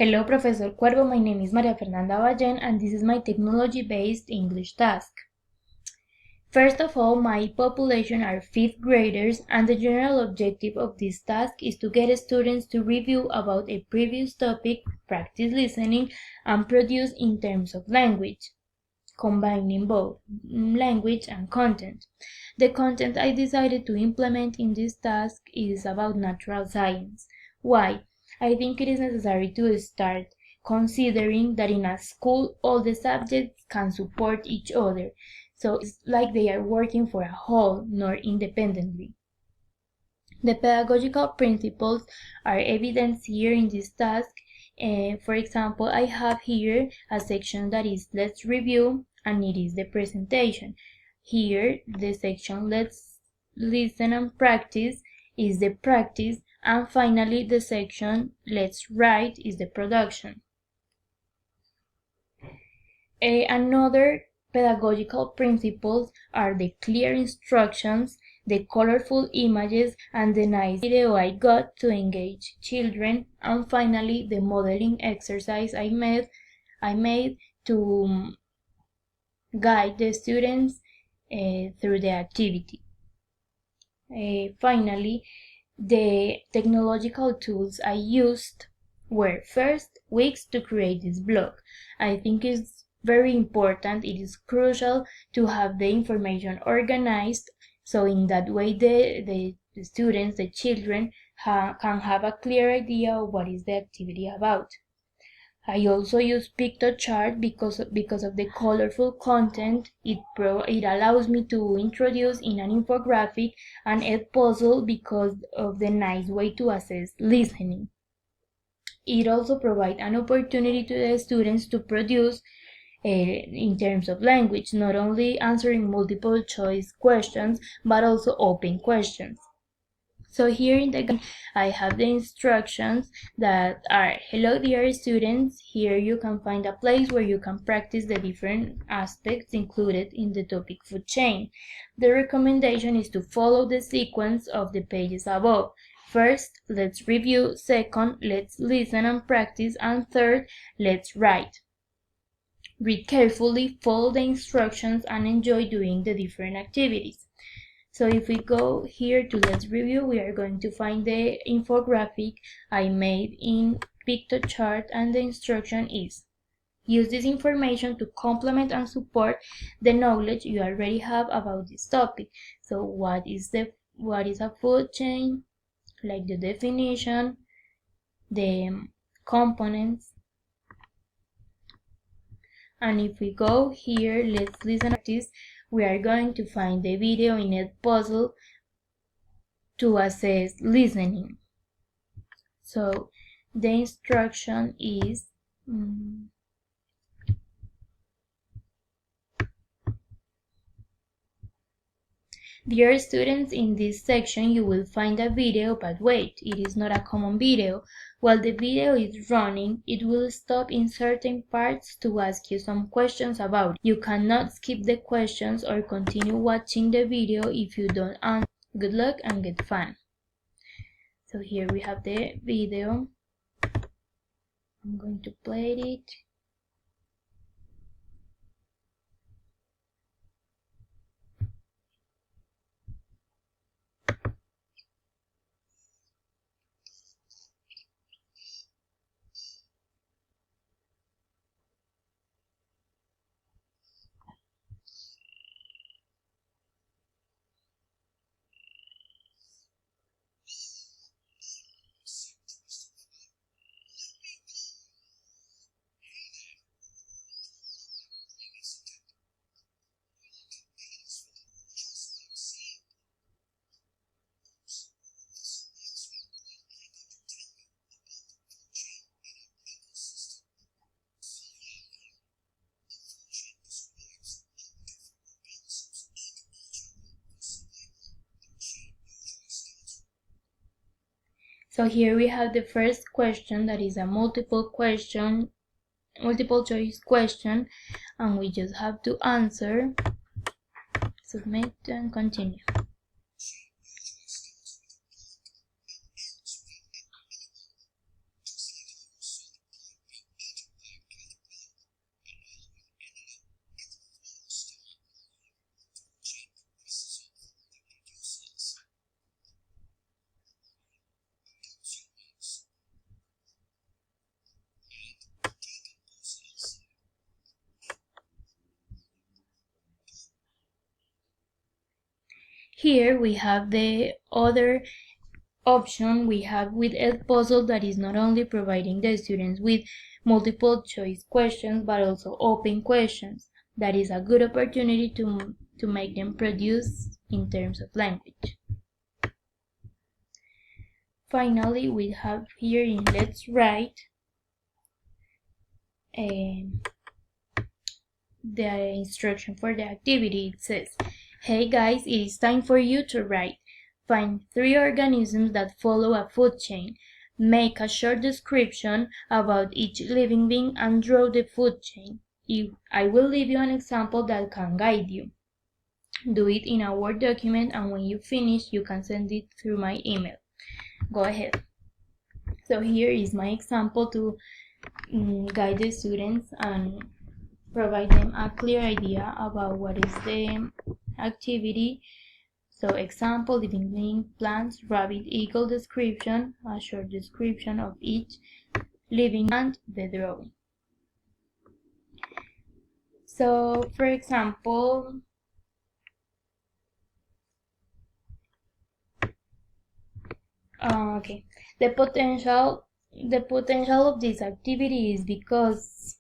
Hello, Professor Cuervo. My name is Maria Fernanda Ballén, and this is my technology-based English task. First of all, my population are 5th graders, and the general objective of this task is to get students to review about a previous topic, practice listening, and produce in terms of language, combining both language and content. The content I decided to implement in this task is about natural science. Why? I think it is necessary to start considering that in a school all the subjects can support each other, so it's like they are working for a whole, not independently. The pedagogical principles are evidenced here in this task. For example, I have here a section that is Let's Review, and it is the presentation. Here, the section Let's Listen and Practice is the practice, and finally the section Let's Write is the production. Another pedagogical principles are the clear instructions, the colorful images, and the nice video I got to engage children, and finally the modeling exercise I made to guide the students through the activity. Finally, the technological tools I used were first Wix to create this blog. I think it's very important, it is crucial to have the information organized, so in that way the students, the children, can have a clear idea of what is the activity about. I also use Piktochart because of the colorful content. It allows me to introduce in an infographic an Edpuzzle because of the nice way to assess listening. It also provides an opportunity to the students to produce in terms of language, not only answering multiple choice questions, but also open questions. So here in the guide, I have the instructions that are, hello dear students, here you can find a place where you can practice the different aspects included in the topic food chain. The recommendation is to follow the sequence of the pages above. First, let's review. Second, let's listen and practice. And third, let's write. Read carefully, follow the instructions, and enjoy doing the different activities. So if we go here to Let's Review, we are going to find the infographic I made in Piktochart, and the instruction is: use this information to complement and support the knowledge you already have about this topic. So what is a food chain, like the definition, the components. And if we go here, let's listen to this, we are going to find the video in Edpuzzle to assess listening. So the instruction is dear students, in this section you will find a video, but wait, it is not a common video. While the video is running, it will stop in certain parts to ask you some questions about it. You cannot skip the questions or continue watching the video if you don't answer. Good luck and get fun. So here we have the video. I'm going to play it. So here we have the first question, that is a multiple choice question, and we just have to answer, submit, and continue. Here we have the other option we have with Edpuzzle, that is not only providing the students with multiple choice questions but also open questions. That is a good opportunity to make them produce in terms of language. Finally, we have here in Let's Write the instruction for the activity. It says, "Hey guys, it is time for you to write. Find 3 organisms that follow a food chain. Make a short description about each living being and draw the food chain. I will leave you an example that can guide you. Do it in a Word document, and when you finish, you can send it through my email." Go ahead. So here is my example to guide the students and provide them a clear idea about what is the activity. So example, living being, plants, rabbit, eagle description, a short description of each living, and the drawing. So for example, the potential of this activity is because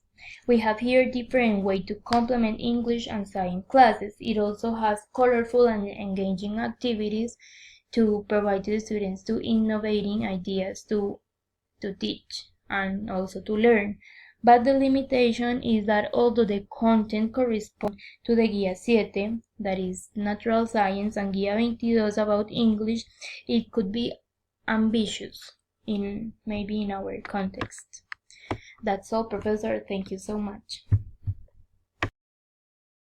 we have here different ways to complement English and science classes. It also has colorful and engaging activities to provide to the students to innovating ideas to teach and also to learn. But the limitation is that although the content corresponds to the Guía 7, that is Natural Science, and Guía 22 about English, it could be ambitious maybe in our context. That's all, Professor. Thank you so much.